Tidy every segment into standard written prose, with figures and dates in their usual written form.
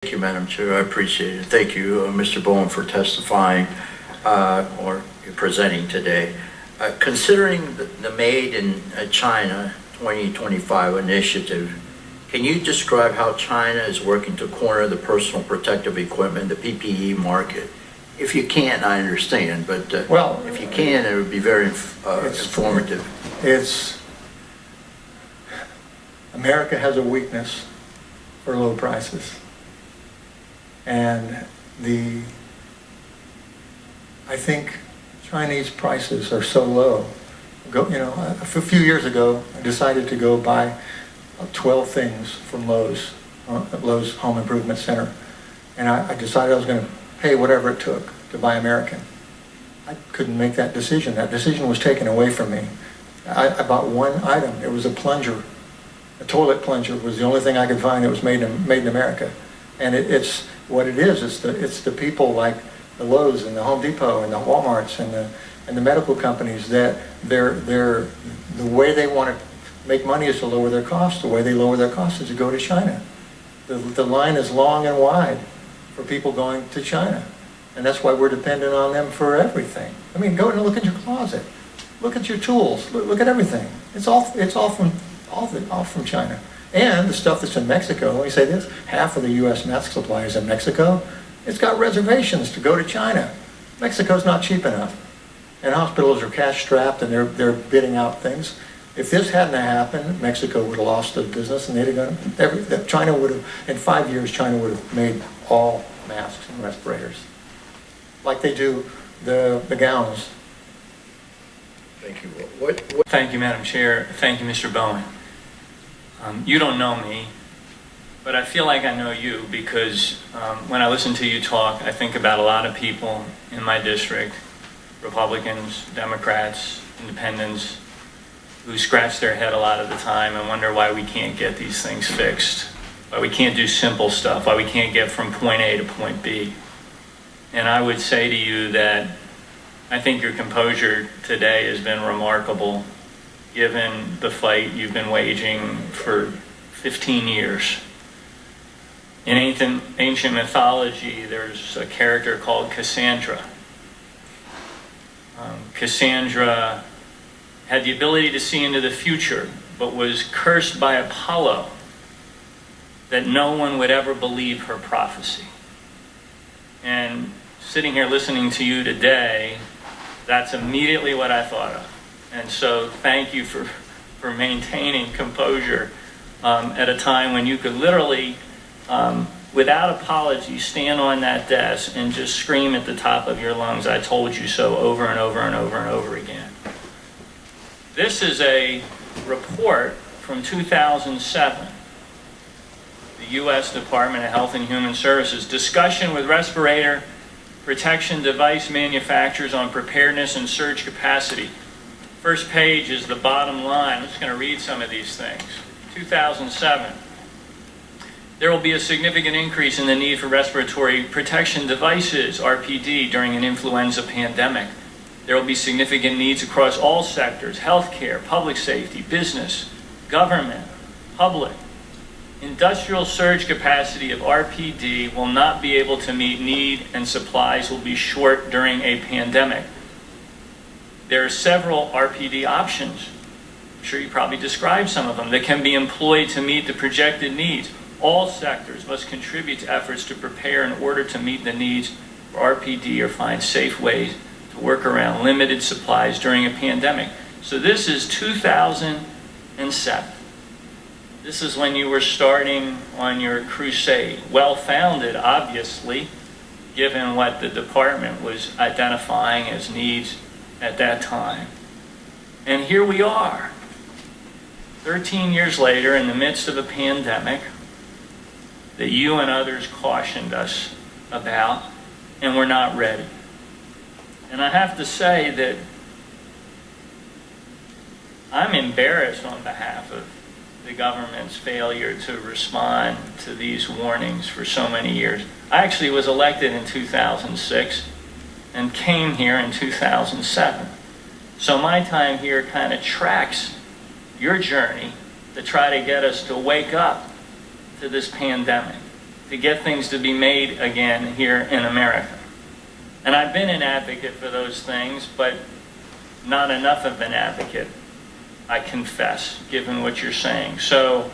Thank you, Madam Chair. I appreciate it. Thank you, Mr. Bowen, for testifying or presenting today. Considering the Made in China 2025 initiative, can you describe how China is working to corner the personal protective equipment, the PPE market? If you can't, I understand, but well, if you can, it would be very informative. America has a weakness for low prices. And I think Chinese prices are so low. A few years ago, I decided to go buy 12 things from Lowe's Home Improvement Center. And I decided I was going to pay whatever it took to buy American. I couldn't make that decision. That decision was taken away from me. I bought one item. It was a plunger. A toilet plunger was the only thing I could find that was made in America. And it's what it is. It's the people like the Lowe's and the Home Depot and the Walmarts and the medical companies that the way they want to make money is to lower their costs. The way they lower their costs is to go to China. The line is long and wide for people going to China, and that's why we're dependent on them for everything. I mean, go and look at your closet, look at your tools, look at everything. It's all from China. And the stuff that's in Mexico, let me say this, half of the U.S. mask supply is in Mexico. It's got reservations to go to China. Mexico's not cheap enough. And hospitals are cash strapped and they're bidding out things. If this hadn't happened, Mexico would have lost the business and they'd have gone, China would have, in 5 years, China would have made all masks and respirators. Like they do the gowns. Thank you. Thank you, Madam Chair. Thank you, Mr. Bowen. You don't know me, but I feel like I know you because when I listen to you talk, I think about a lot of people in my district, Republicans, Democrats, Independents, who scratch their head a lot of the time and wonder why we can't get these things fixed, why we can't do simple stuff, why we can't get from point A to point B. And I would say to you that I think your composure today has been remarkable, given the fight you've been waging for 15 years. In ancient mythology, there's a character called Cassandra. Cassandra had the ability to see into the future, but was cursed by Apollo that no one would ever believe her prophecy. And sitting here listening to you today, that's immediately what I thought of. And so thank you for maintaining composure at a time when you could literally, without apology, stand on that desk and just scream at the top of your lungs, "I told you so," over and over and over and over again. This is a report from 2007. The U.S. Department of Health and Human Services, discussion with respirator protection device manufacturers on preparedness and surge capacity. First page is the bottom line. I'm just going to read some of these things. 2007. There will be a significant increase in the need for respiratory protection devices, RPD, during an influenza pandemic. There will be significant needs across all sectors: healthcare, public safety, business, government, public. Industrial surge capacity of RPD will not be able to meet need, and supplies will be short during a pandemic. There are several RPD options. I'm sure you probably described some of them that can be employed to meet the projected needs. All sectors must contribute to efforts to prepare in order to meet the needs for RPD or find safe ways to work around limited supplies during a pandemic. So this is 2007. This is when you were starting on your crusade. Well-founded, obviously, given what the department was identifying as needs at that time. And here we are, 13 years later, in the midst of a pandemic that you and others cautioned us about, and we're not ready. And I have to say that I'm embarrassed on behalf of the government's failure to respond to these warnings for so many years. I actually was elected in 2006 and came here in 2007. So my time here kind of tracks your journey to try to get us to wake up to this pandemic. to get things to be made again here in America. And I've been an advocate for those things, but not enough of an advocate, I confess, given what you're saying. So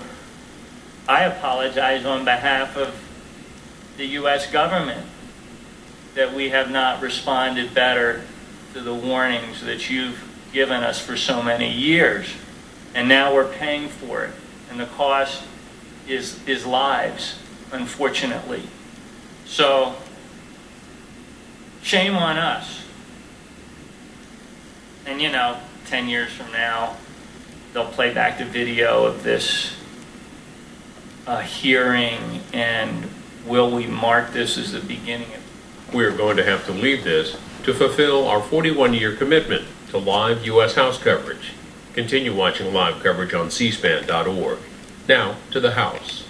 I apologize on behalf of the U.S. government that we have not responded better to the warnings that you've given us for so many years. And now we're paying for it. And the cost is lives, unfortunately. So shame on us. And 10 years from now, they'll play back the video of this hearing, and will we mark this as the beginning of... We're going to have to leave this to fulfill our 41-year commitment to live U.S. House coverage. Continue watching live coverage on cspan.org. Now to the House.